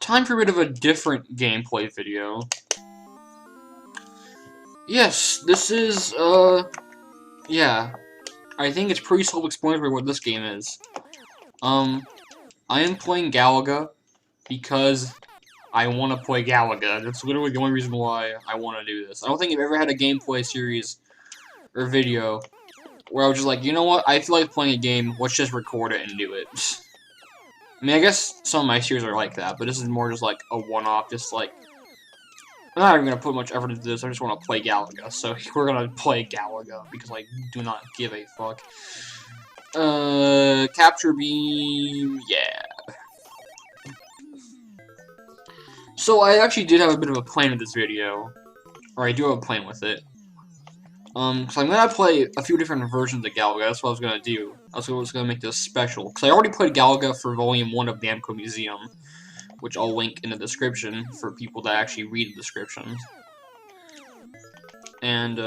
time for a bit of a different gameplay video. Yes, this is, yeah. I think it's pretty self-explanatory what this game is. I am playing Galaga because I want to play Galaga. That's literally the only reason why I want to do this. I don't think I've ever had a gameplay series or video where I was just like, you know what, I feel like playing a game, let's just record it and do it. I mean, I guess some of my series are like that, but this is more just like a one-off, just like, I'm not even going to put much effort into this, I just want to play Galaga, so we're going to play Galaga, because I do not give a fuck. Capture beam, yeah. So I actually did have a bit of a plan with this video, or I do have a plan with it. So I'm gonna play a few different versions of Galaga. That's what I was gonna do. I was gonna make this special, because I already played Galaga for Volume 1 of Namco Museum, which I'll link in the description for people that actually read the descriptions. And,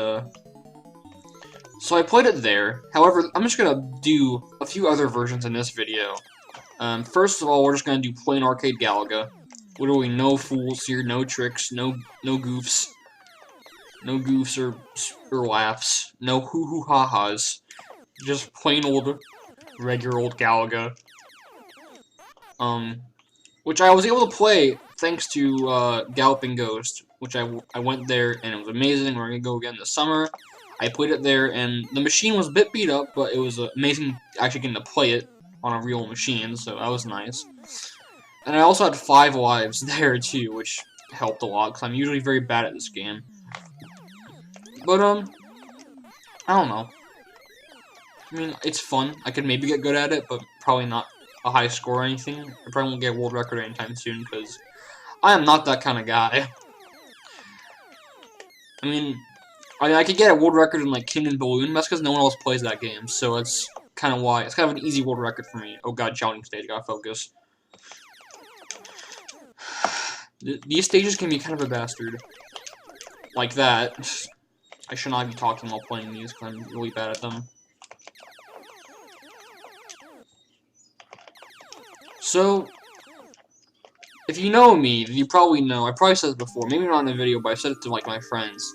so I played it there. However, I'm just gonna do a few other versions in this video. First of all, we're just gonna do plain arcade Galaga. Literally no fools here, no tricks, no goofs. No goofs or laughs. No hoo-hoo-ha-has. Just plain old, regular old Galaga. Which I was able to play thanks to Galloping Ghost, which I went there and it was amazing. We're gonna go again this summer. I played it there and the machine was a bit beat up, but it was amazing actually getting to play it on a real machine, so that was nice. And I also had 5 lives there too, which helped a lot because I'm usually very bad at this game. But I don't know. I mean, it's fun. I could maybe get good at it, but probably not a high score or anything. I probably won't get a world record anytime soon, because I am not that kind of guy. I mean, I could get a world record in, like, King and Balloon, that's because no one else plays that game, so that's kind of why. It's kind of an easy world record for me. Oh god, challenging stage, gotta focus. These stages can be kind of a bastard. Like that. I should not be talking while playing these, because I'm really bad at them. So, if you know me, then you probably know, I probably said this before, maybe not in the video, but I said it to, like, my friends.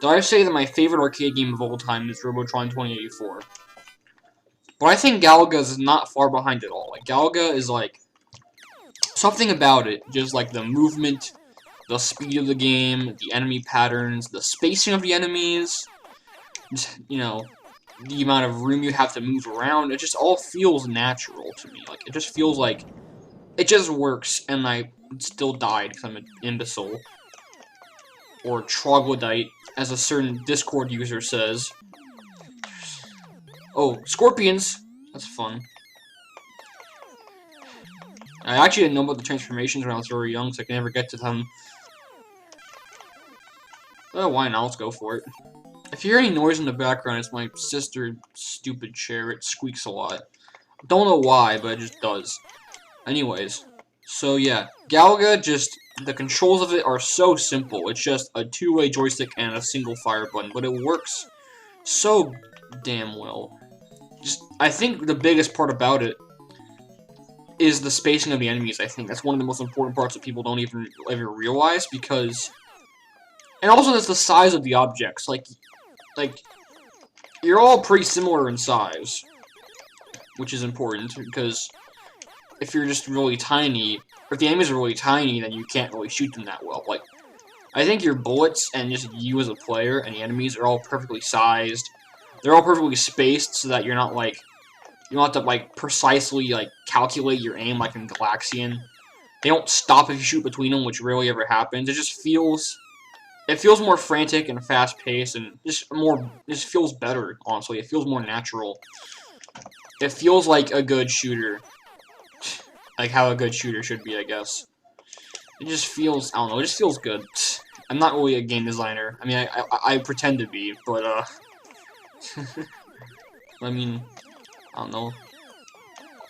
Did I say that my favorite arcade game of all time is Robotron 2084? But I think Galaga is not far behind at all. Like, Galaga is, like, something about it, just, like, the movement, the speed of the game, the enemy patterns, the spacing of the enemies, just, you know, the amount of room you have to move around, it just all feels natural to me. Like, it just feels like it just works, and I still died because I'm an imbecile. Or troglodyte, as a certain Discord user says. Oh, scorpions! That's fun. I actually didn't know about the transformations when I was very young, so I can never get to them. Oh, why not? Let's go for it. If you hear any noise in the background, it's my sister's stupid chair. It squeaks a lot. Don't know why, but it just does. Anyways, so yeah, Galaga, just, the controls of it are so simple. It's just a two-way joystick and a single fire button, but it works so damn well. Just, I think the biggest part about it is the spacing of the enemies. I think that's one of the most important parts that people don't even ever realize, because, and also there's the size of the objects. Like you're all pretty similar in size, which is important, because if you're just really tiny, or if the enemies are really tiny, then you can't really shoot them that well. Like, I think your bullets and just you as a player and the enemies are all perfectly sized. They're all perfectly spaced so that you're not, like, you don't have to, like, precisely, like, calculate your aim like in Galaxian. They don't stop if you shoot between them, which rarely ever happens. It just feels, it feels more frantic and fast-paced, and just feels better, honestly. It feels more natural. It feels like a good shooter. Like how a good shooter should be, I guess. It just feels, I don't know, it just feels good. I'm not really a game designer. I mean, I pretend to be, but, I mean, I don't know.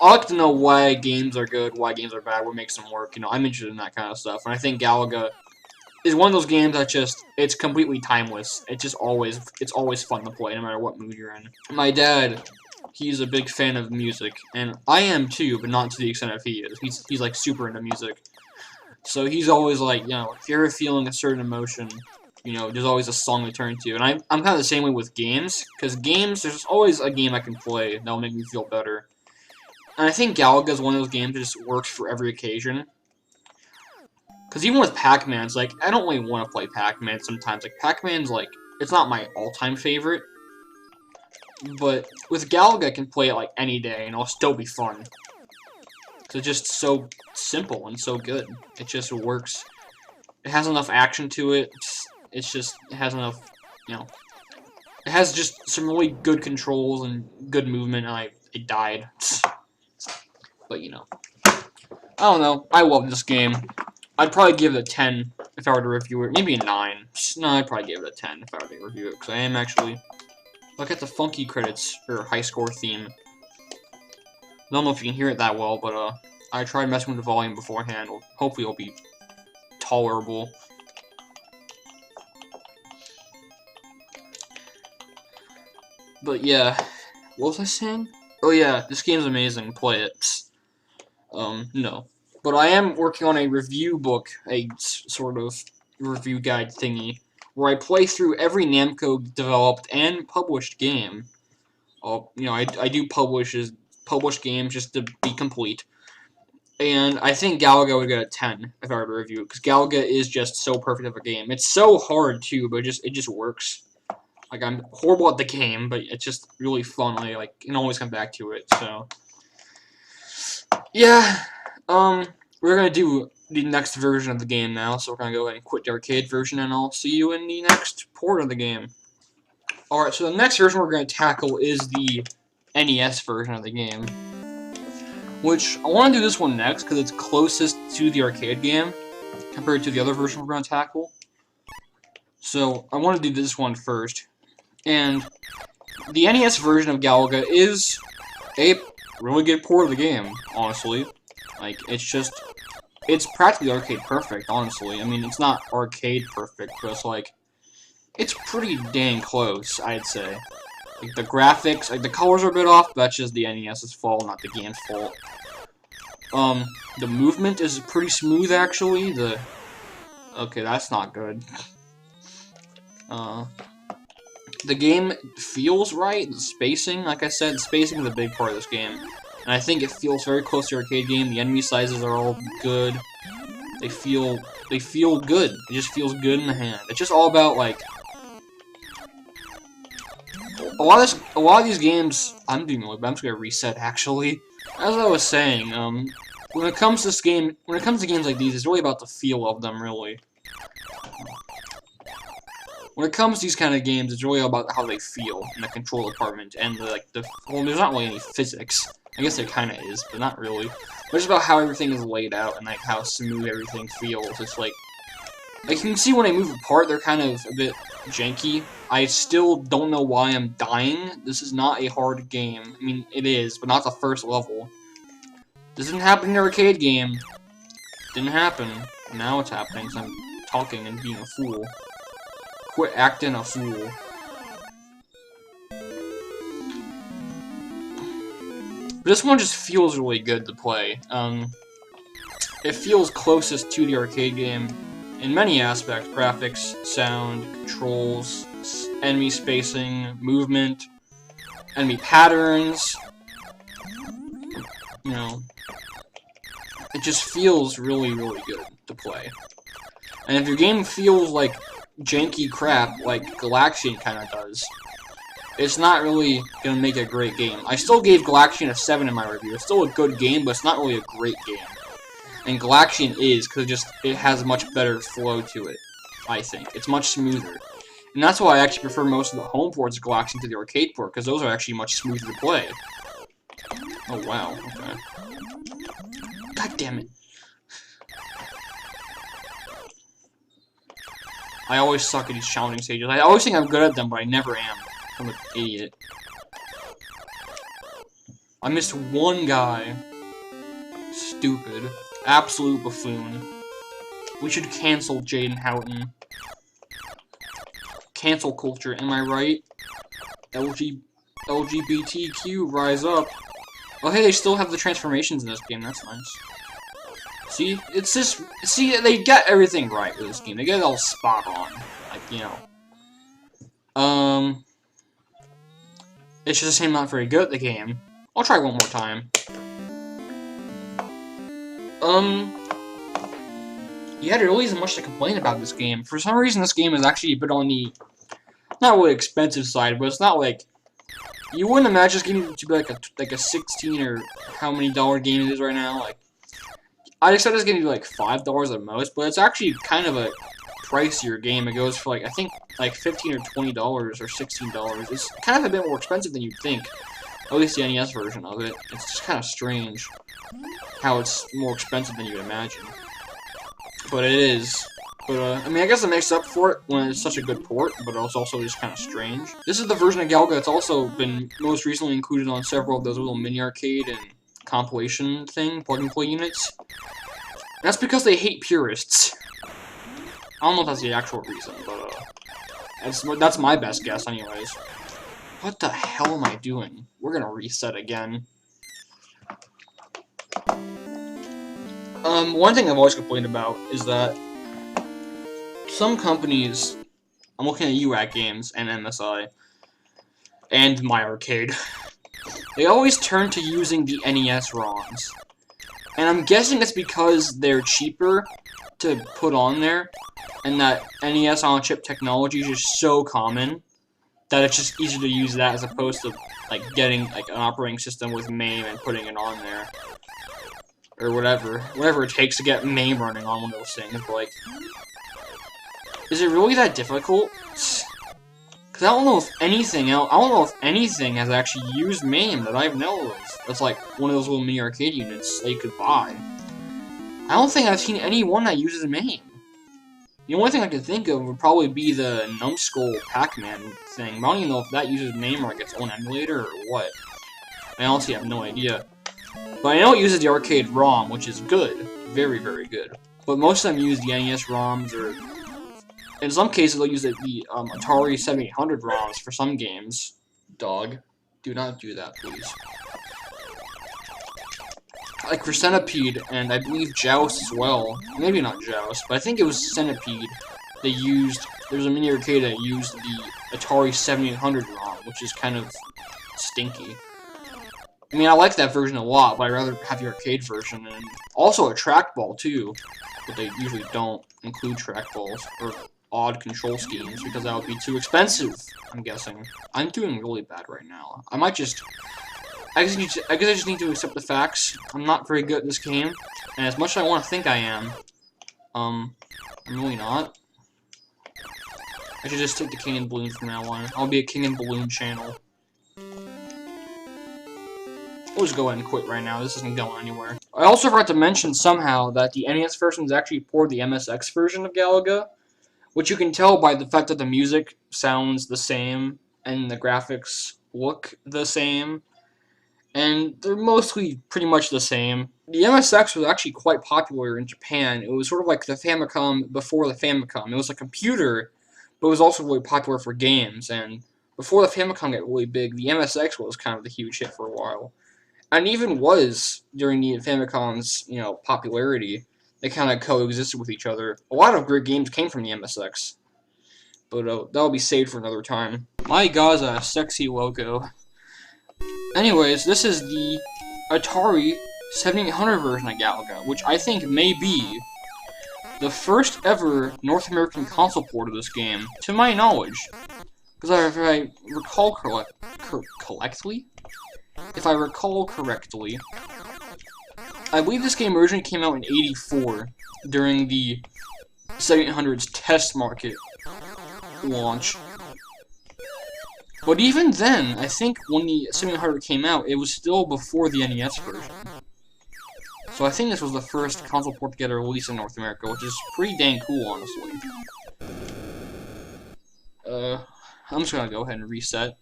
I like to know why games are good, why games are bad, what makes them work, you know, I'm interested in that kind of stuff. And I think Galaga is one of those games that just, it's completely timeless. It's always fun to play, no matter what mood you're in. My dad, he's a big fan of music, and I am too, but not to the extent of he is. He's like super into music. So he's always like, you know, if you're ever feeling a certain emotion, you know, there's always a song to turn to. And I'm kind of the same way with games, because games, there's always a game I can play that'll make me feel better. And I think Galaga is one of those games that just works for every occasion. Because even with Pac-Man, it's like, I don't really want to play Pac-Man sometimes. Like, Pac-Man's like, it's not my all-time favorite. But with Galaga, I can play it like any day, and it'll still be fun. It's just so simple and so good. It just works. It has enough action to it. It has enough, you know. It has just some really good controls and good movement, and it died. But, you know. I don't know. I love this game. I'd probably give it a 10 if I were to review it. Maybe a 9. No, I'd probably give it a 10 if I were to review it, because I am actually... Look at the funky credits, or high score theme. I don't know if you can hear it that well, but I tried messing with the volume beforehand. Hopefully it'll be tolerable. But yeah, what was I saying? Oh yeah, this game's amazing. Play it. No. But I am working on a review book, a sort of review guide thingy, where I play through every Namco developed and published game. You know, I do publish games just to be complete. And I think Galaga would get a 10 if I were to review it, because Galaga is just so perfect of a game. It's so hard too, but it just works. Like, I'm horrible at the game, but it's just really fun. I can always come back to it. So yeah, we're gonna do the next version of the game now. So we're gonna go ahead and quit the arcade version, and I'll see you in the next port of the game. All right, so the next version we're gonna tackle is the NES version of the game. Which, I want to do this one next, because it's closest to the arcade game, compared to the other version we're going to tackle. So, I want to do this one first. And, the NES version of Galaga is a really good port of the game, honestly. Like, it's practically arcade perfect, honestly. I mean, it's not arcade perfect, but it's like, it's pretty dang close, I'd say. Like, the graphics, the colors are a bit off, but that's just the NES's fault, not the game's fault. The movement is pretty smooth, actually. Okay, that's not good. The game feels right. The spacing, like I said, spacing is a big part of this game. And I think it feels very close to the arcade game. The enemy sizes are all good. They feel good. It just feels good in the hand. It's just all about, like... A lot of these games, I'm doing really bad. I'm just gonna reset, actually. As I was saying, when it comes to games like these, it's really about the feel of them, really. When it comes to these kind of games, it's really about how they feel in the control department, and well, there's not really any physics. I guess there kind of is, but not really. But it's about how everything is laid out, and like how smooth everything feels. It's like you can see when they move apart, they're kind of a bit janky. I still don't know why I'm dying. This is not a hard game. I mean, it is, but not the first level. This didn't happen in the arcade game. Didn't happen. Now it's happening because I'm talking and being a fool. Quit acting a fool. This one just feels really good to play. It feels closest to the arcade game in many aspects. Graphics, sound, controls, enemy spacing, movement, enemy patterns. You know, it just feels really, really good to play. And if your game feels like janky crap, like Galaxian kind of does, it's not really gonna make a great game. I still gave Galaxian a 7 in my review. It's still a good game, but it's not really a great game. And Galaxian is, because it has much better flow to it, I think. It's much smoother. And that's why I actually prefer most of the home ports of Galaxian to the arcade port, because those are actually much smoother to play. Oh, wow. Okay. God damn it. I always suck at these challenging stages. I always think I'm good at them, but I never am. I'm an idiot. I missed one guy. Stupid. Absolute buffoon. We should cancel Jaden Houghton. Cancel culture, am I right? LGBTQ, rise up. Oh hey, they still have the transformations in this game, that's nice. See, it's just, see, they get everything right with this game. They get it all spot on. Like, you know. It's just I'm not very good at the game. I'll try one more time. Yeah, there really isn't much to complain about this game. For some reason, this game is actually a bit on the, not really expensive side, but it's not like, you wouldn't imagine this game to be like a 16 or how many dollar game it is right now. Like, I'd expect it's gonna be like $5 at most, but it's actually kind of a pricier game. It goes for like, I think like $15 or $20 or $16. It's kind of a bit more expensive than you'd think. At least the NES version of it. It's just kind of strange how it's more expensive than you'd imagine. But it is. But, I mean, I guess it makes up for it when it's such a good port, but it's also just kind of strange. This is the version of Galaga that's also been most recently included on several of those little mini-arcade and compilation thing, plug-and-play units. And that's because they hate purists. I don't know if that's the actual reason, but, that's my best guess anyways. What the hell am I doing? We're gonna reset again. One thing I've always complained about is that some companies, I'm looking at UAC Games and MSI, and My Arcade, they always turn to using the NES ROMs. And I'm guessing it's because they're cheaper to put on there, and that NES on-chip technology is just so common that it's just easier to use that as opposed to like getting like an operating system with MAME and putting it on there. Or whatever it takes to get MAME running on one of those things, but like, is it really that difficult? Cause I don't know if anything else, I don't know if anything has actually used MAME that I know of. That's like one of those little mini arcade units that you could buy. I don't think I've seen any one that uses MAME. The only thing I could think of would probably be the Numbskull Pac-Man thing, but I don't even know if that uses MAME or like its own emulator or what. I honestly have no idea. But I know it uses the arcade ROM, which is good. Very, very good. But most of them use the NES ROMs, or in some cases they'll use the Atari 7800 ROMs for some games. Dog, do not do that, please. Like for Centipede, and I believe Joust as well. Maybe not Joust, but I think it was Centipede. They used, there was a mini arcade that used the Atari 7800 ROM, which is kind of stinky. I mean, I like that version a lot, but I'd rather have the arcade version, and also a trackball too, but they usually don't include trackballs, or odd control schemes, because that would be too expensive, I'm guessing. I'm doing really bad right now. I might just, I guess I just need to accept the facts. I'm not very good at this game, and as much as I want to think I am, I'm really not. I should just take the King and Balloon from now on. I'll be a King and Balloon channel. We'll just go ahead and quit right now. This isn't going anywhere. I also forgot to mention somehow that the NES version is actually ported the MSX version of Galaga, which you can tell by the fact that the music sounds the same and the graphics look the same, and they're mostly pretty much the same. The MSX was actually quite popular in Japan. It was sort of like the Famicom before the Famicom. It was a computer, but it was also really popular for games, and before the Famicom got really big, the MSX was kind of the huge hit for a while. And even was, during the Famicom's, you know, popularity, they kind of coexisted with each other. A lot of great games came from the MSX. But that'll be saved for another time. My Gaza, sexy logo. Anyways, this is the Atari 7800 version of Galaga, which I think may be the first ever North American console port of this game, to my knowledge. Because if I recall correctly, I believe this game originally came out in '84 during the 7800's test market launch. But even then, I think when the 7800 came out, it was still before the NES version. So I think this was the first console port to get a release in North America, which is pretty dang cool, honestly. I'm just gonna go ahead and reset.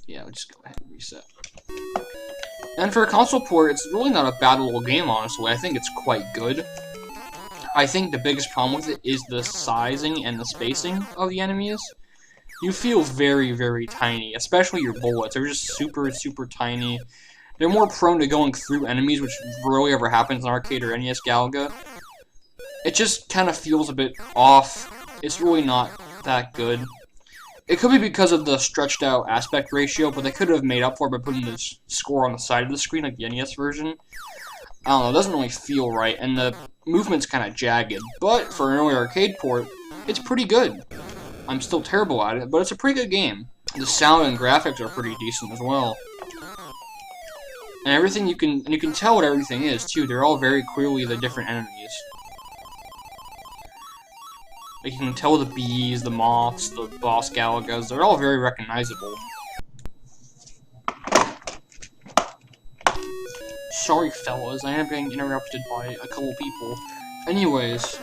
Yeah, I'll just go ahead and reset. And for a console port, it's really not a bad little game, honestly. I think it's quite good. I think the biggest problem with it is the sizing and the spacing of the enemies. You feel very, very tiny, especially your bullets. They're just super, super tiny. they're more prone to going through enemies, which rarely ever happens in arcade or NES Galaga. It just kind of feels a bit off. It's really not that good. It could be because of the stretched out aspect ratio, but they could have made up for it by putting this score on the side of the screen like the NES version. I don't know, it doesn't really feel right, and the movement's kind of jagged. But for an early arcade port, it's pretty good. I'm still terrible at it, but it's a pretty good game. The sound and graphics are pretty decent as well. And everything you can tell what everything is too. They're all very clearly the different enemies. Like you can tell the bees, the moths, the boss Galagas, they're all very recognizable. Sorry fellas, I am getting interrupted by a couple people. Anyways,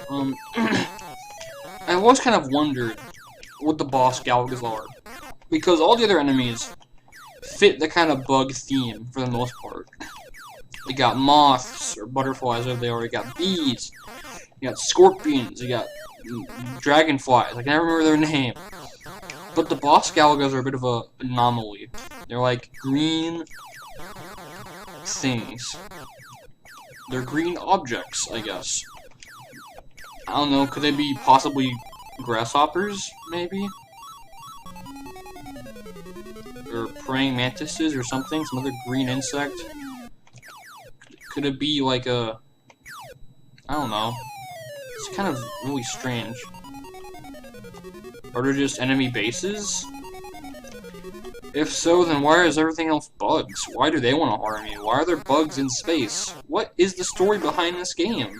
I've always kind of wondered what the boss Galagas are. Because all the other enemies fit the kind of bug theme for the most part. You got moths, or butterflies, or they already got bees. You got scorpions, you got dragonflies, I can never remember their name. But the boss Galagas are a bit of an anomaly. They're like green things. They're green objects, I guess. I don't know, could they be possibly grasshoppers, maybe? Or praying mantises or something, some other green insect? Could it be like a... I don't know. It's kind of really strange. Are there just enemy bases? If so, then why is everything else bugs? Why do they want to harm you? Why are there bugs in space? What is the story behind this game?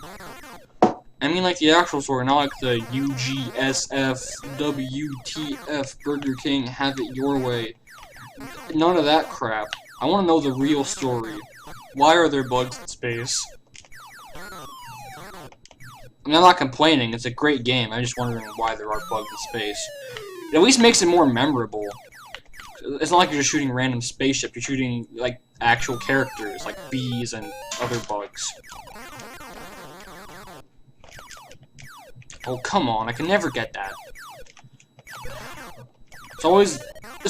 I mean like the actual story, not like the UGSF, WTF, Burger King, have it your way. None of that crap. I want to know the real story. Why are there bugs in space? I mean, I'm not complaining, it's a great game, I'm just wondering why there are bugs in space. It at least makes it more memorable. It's not like you're just shooting random spaceships, you're shooting, like, actual characters, like bees and other bugs. Oh, come on, I can never get that. It's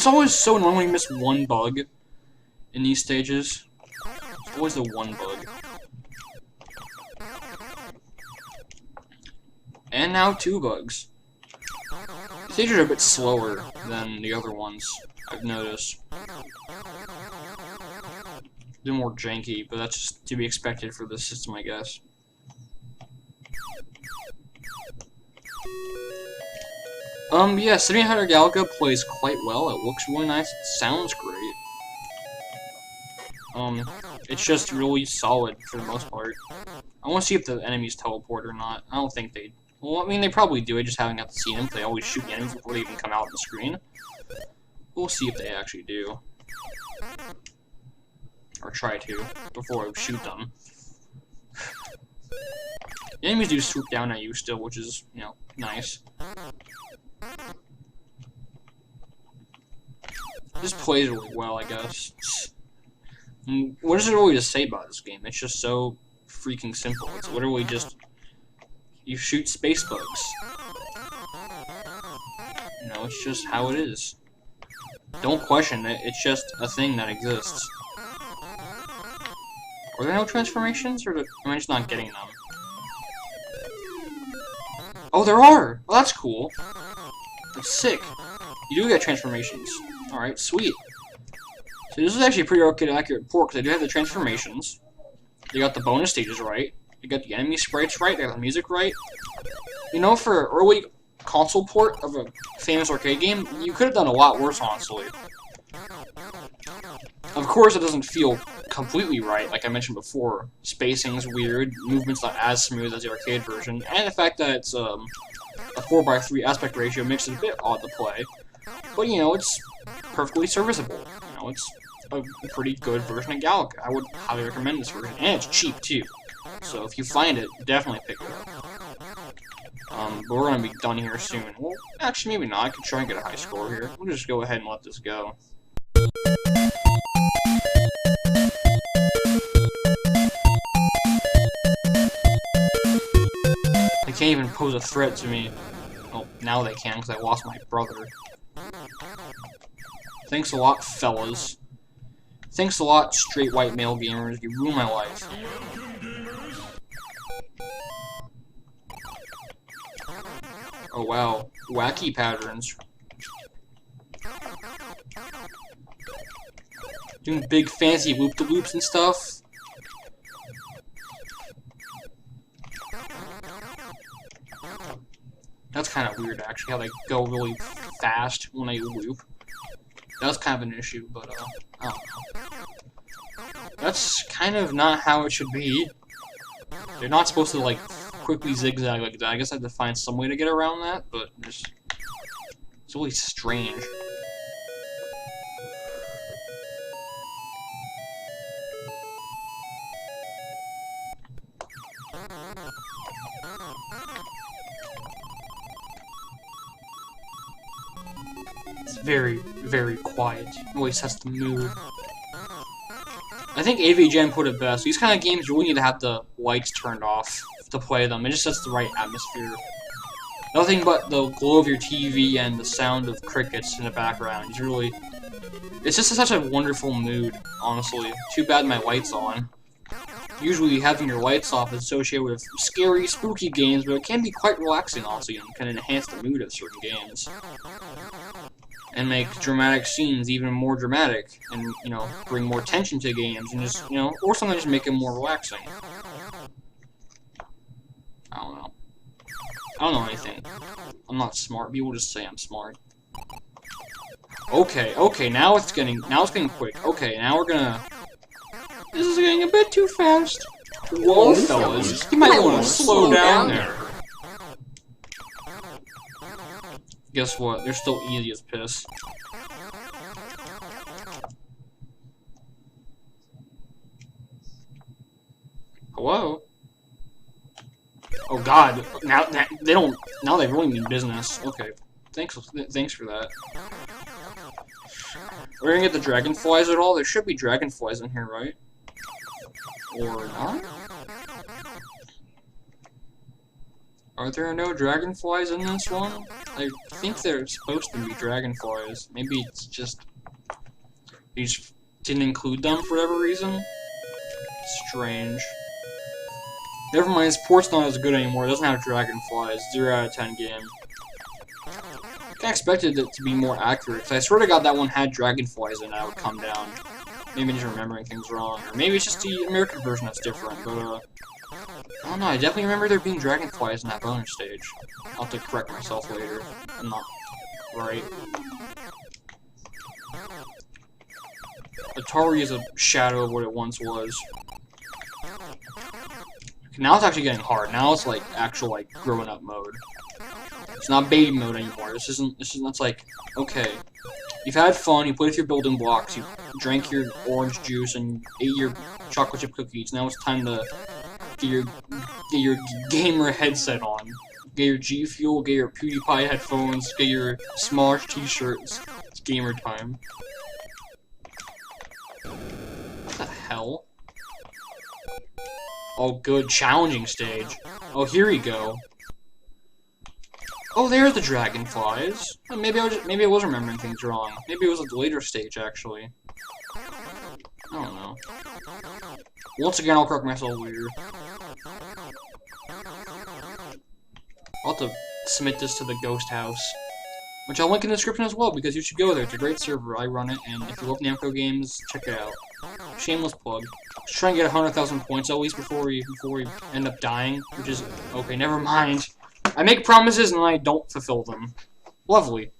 always so annoying when you miss one bug in these stages. It's always the one bug. And now 2 bugs. The stages are a bit slower than the other ones, I've noticed. They're more janky, but that's just to be expected for this system, I guess. Yeah, 7800 Galaga plays quite well. It looks really nice. It sounds great. It's just really solid for the most part. I want to see if the enemies teleport or not. I don't think they... Well, I mean, they probably do. I just haven't got to see them. They always shoot the enemies before they even come out on the screen. We'll see if they actually do. Or try to, before I shoot them. The enemies do swoop down at you still, which is, you know, nice. This plays really well, I guess. What is there really to say about this game? It's just so freaking simple. It's literally just... You shoot space bugs. You know, it's just how it is. Don't question it, it's just a thing that exists. Are there no transformations, or am I just not getting them? Oh, there are! Well, that's cool. That's sick. You do get transformations. Alright, sweet. So this is actually a pretty accurate port, because they do have the transformations. They got the bonus stages right. They got the enemy sprites right. They got the music right. You know, for an early console port of a famous arcade game, you could have done a lot worse, honestly. Of course, it doesn't feel completely right, like I mentioned before. Spacing's weird, movement's not as smooth as the arcade version, and the fact that it's a 4:3 aspect ratio makes it a bit odd to play. But, you know, it's perfectly serviceable. You know, it's a pretty good version of Galaga. I would highly recommend this version, and it's cheap, too. So if you find it, definitely pick it up. But we're gonna be done here soon. Well, actually, maybe not. I could try and get a high score here. We'll just go ahead and let this go. They can't even pose a threat to me. Well, now they can, because I lost my brother. Thanks a lot, fellas. Thanks a lot, straight white male gamers. You ruined my life. Oh wow, wacky patterns. Doing big fancy whoop-de-loops and stuff. That's kind of weird, actually, how they go really fast when they loop. That's kind of an issue, but, I don't know. That's kind of not how it should be. They're not supposed to, like, quickly zigzag like that. I guess I have to find some way to get around that, but it's really strange. It's very, very quiet. It really sets the mood. I think AVGen put it best. These kind of games, you really need to have the lights turned off to play them. It just sets the right atmosphere. Nothing but the glow of your TV and the sound of crickets in the background. It's just such a wonderful mood, honestly. Too bad my light's on. Usually having your lights off is associated with scary, spooky games, but it can be quite relaxing also, and can enhance the mood of certain games. And make dramatic scenes even more dramatic, and, you know, bring more tension to games, and just, you know, or sometimes make them more relaxing. I don't know. I don't know anything. I'm not smart. People just say I'm smart. Okay, now it's getting quick. Okay, now we're gonna... This is getting a bit too fast. Whoa, fellas. You might want to slow down there. Guess what? They're still easy as piss. Hello? Oh god, now they really mean business. Okay. Thanks for that. We're gonna get the dragonflies at all? There should be dragonflies in here, right? Or not? Are there no dragonflies in this one? I think there's supposed to be dragonflies. Maybe it's just... you just didn't include them for whatever reason? Strange. Never mind, this port's not as good anymore. It doesn't have dragonflies. 0 out of 10 game. I expected it to be more accurate, because I swear to god that one had dragonflies in it, I would come down. Maybe I'm just remembering things wrong. Or maybe it's just the American version that's different, but, I don't know, I definitely remember there being dragonflies in that bonus stage. I'll have to correct myself later. I'm not right. Atari is a shadow of what it once was. Now it's actually getting hard. Now it's like actual like growing up mode. It's not baby mode anymore. This isn't it's like, okay. You've had fun, you played with your building blocks, you drank your orange juice and ate your chocolate chip cookies. Now it's time to get your gamer headset on. Get your G Fuel, get your PewDiePie headphones, get your Smosh t-shirts. It's gamer time. What the hell? Oh good, challenging stage. Oh, here we go. Oh, there's the dragonflies. Oh, maybe I was remembering things wrong. Maybe it was a later stage, actually. I don't know. Once again, I'll correct myself later. I'll have to submit this to the ghost house, which I'll link in the description as well, because you should go there. It's a great server. I run it, and if you love Namco games, check it out. Shameless plug. Just try and get 100,000 points at least before we end up dying, which is okay. Never mind. I make promises and I don't fulfill them. Lovely.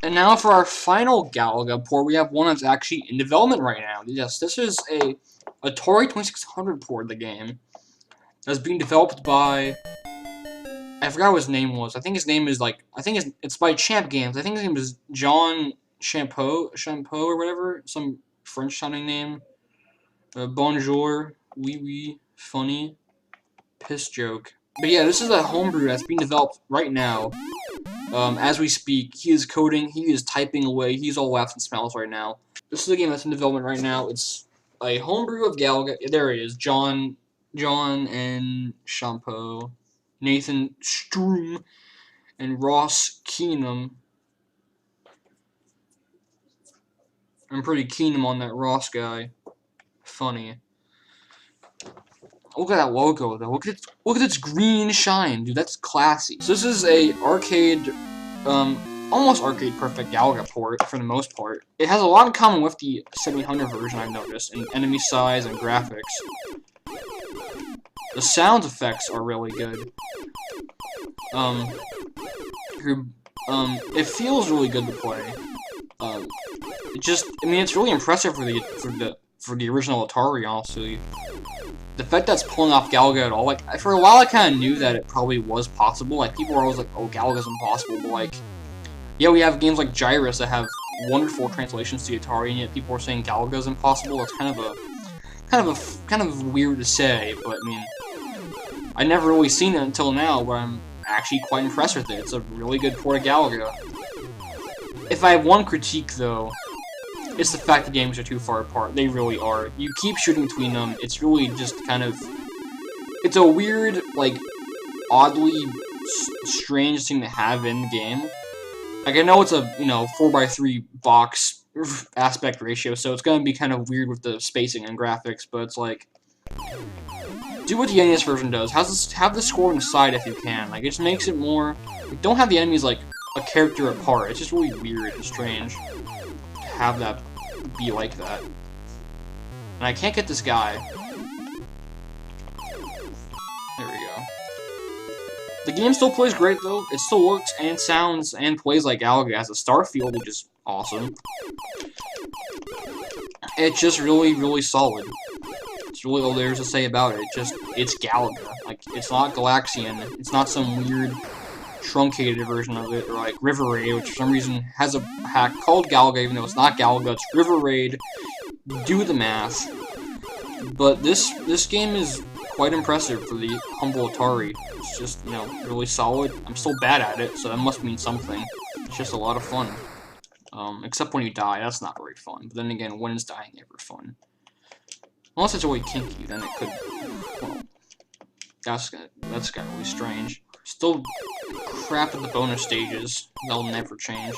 And now for our final Galaga port, we have one that's actually in development right now. Yes, this is a Atari 2600 port of the game that's being developed by... I forgot what his name was. I think his name is like... it's by Champ Games. I think his name is John Champeau or whatever. Some French-sounding name. Bonjour. Oui, oui. Funny. Piss joke. But yeah, this is a homebrew that's being developed right now. As we speak, he is coding, he is typing away, he's all laughs and smiles right now. This is a game that's in development right now. It's a homebrew of Galaga. There he is, John and Champeau, Nathan Stroom, and Ross Keenum. I'm pretty keen on that Ross guy. Funny. Look at that logo though. Look at its green shine, dude. That's classy. So this is a arcade, almost arcade perfect Galaga port for the most part. It has a lot in common with the 700 version, I've noticed, in enemy size and graphics. The sound effects are really good. It feels really good to play. I mean, it's really impressive for the original Atari, honestly. The fact that's pulling off Galaga at all, like, for a while I kind of knew that it probably was possible. Like, people were always like, oh, Galaga's impossible, but like, yeah, we have games like Gyrus that have wonderful translations to Atari, and yet people are saying Galaga's impossible. It's kind of weird to say, but I mean, I never really seen it until now, but I'm actually quite impressed with it. It's a really good port of Galaga. If I have one critique, though, it's the fact the games are too far apart. They really are. You keep shooting between them. It's really just kind of... It's a weird, like, oddly strange thing to have in the game. Like, I know it's a, 4x3 box aspect ratio, so it's gonna be kind of weird with the spacing and graphics, but it's like... Do what the NES version does. Have the score on the side if you can. Like, it just makes it more... Like, don't have the enemies, like, a character apart. It's just really weird and strange to have that be like that. And I can't get this guy. There we go. The game still plays great, though. It still works and sounds and plays like Galaga. It has a star field, which is awesome. It's just really, really solid. It's really all there is to say about it. It's Galaga. Like, it's not Galaxian. It's not some weird truncated version of it, or like River Raid, which for some reason has a hack called Galaga, even though it's not Galaga, it's River Raid. Do the math. But this game is quite impressive for the humble Atari. It's just, really solid. I'm still bad at it, so that must mean something. It's just a lot of fun. Except when you die, that's not very fun. But then again, when is dying ever fun? Unless it's really kinky, then it could, well, that's got really strange. Still crap at the bonus stages. They'll never change.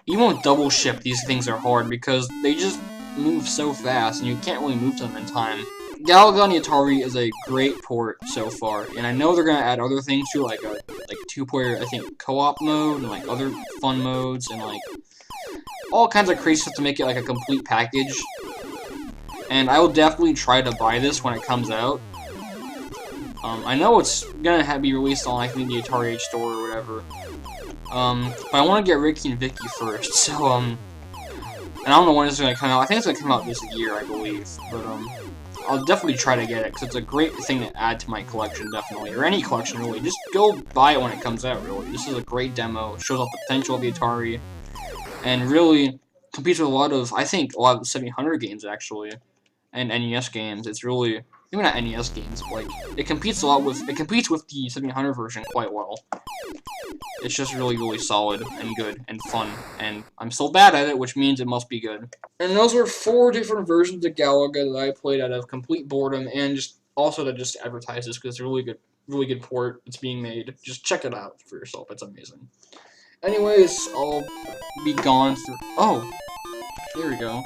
Even with double ship, these things are hard because they just move so fast and you can't really move them in time. Galaga on the Atari is a great port so far, and I know they're gonna add other things to it, like two-player, I think, co-op mode and like other fun modes and like all kinds of crazy stuff to make it like a complete package. And I will definitely try to buy this when it comes out. I know it's gonna be released on, I think, the Atari Age store or whatever. But I want to get Ricky and Vicky first, so, and I don't know when it's gonna come out. I think it's gonna come out this year, I believe. But, I'll definitely try to get it, because it's a great thing to add to my collection, definitely. Or any collection, really. Just go buy it when it comes out, really. This is a great demo. It shows off the potential of the Atari. And really competes with I think, a lot of the 700 games, actually. And NES games. It's really... Maybe not NES games, but, like, it competes with the 700 version quite well. It's just really, really solid and good and fun, and I'm still bad at it, which means it must be good. And those were 4 different versions of Galaga that I played out of complete boredom, and just also to just advertise this, because it's a really good port that's being made. Just check it out for yourself, it's amazing. Anyways, I'll be gone for... Oh! Here we go.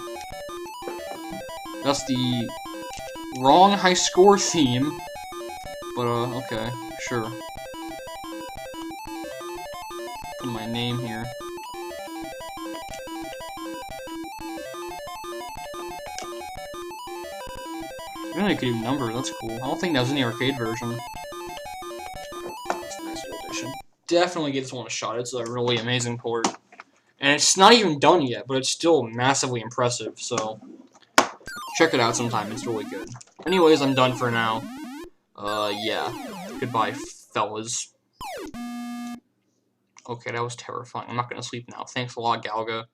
That's the wrong high score theme, but okay, sure. Put my name here. I really could do numbers, that's cool. I don't think that was in the arcade version. That's a nice little addition. Definitely give this one a shot, it's a really amazing port. And it's not even done yet, but it's still massively impressive, so... Check it out sometime, it's really good. Anyways, I'm done for now. Yeah. Goodbye, fellas. Okay, that was terrifying. I'm not gonna sleep now. Thanks a lot, Galaga.